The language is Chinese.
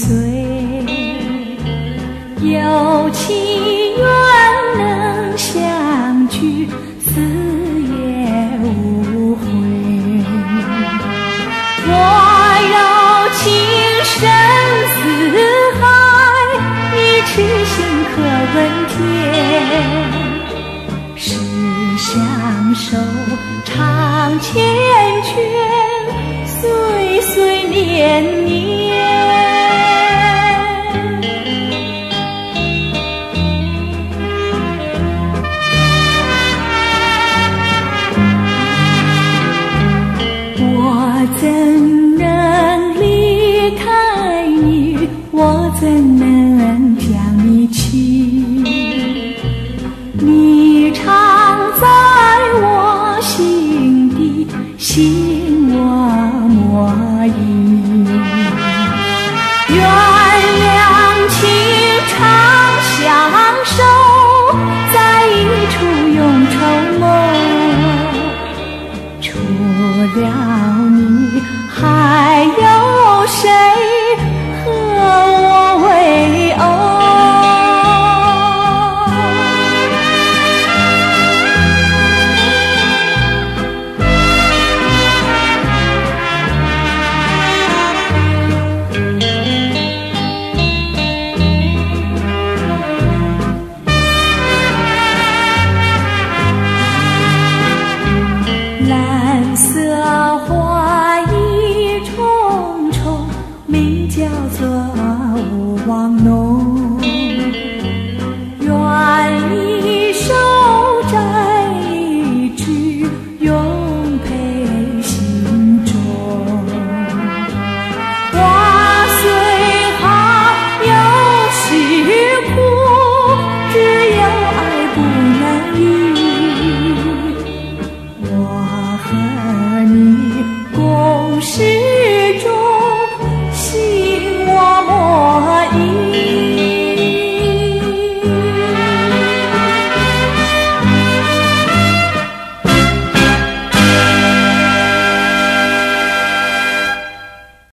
岁，有情愿能相聚，死也无悔。我有情深似海，你痴心可问天。是相守长缱绻，岁岁年年。我怎能离开你？我怎能将你弃？你常在我心底，心我莫移。愿两情长相守，在一处永愁梦。除了你，还有谁和我为偶？蓝色花意重重，名叫做勿忘浓。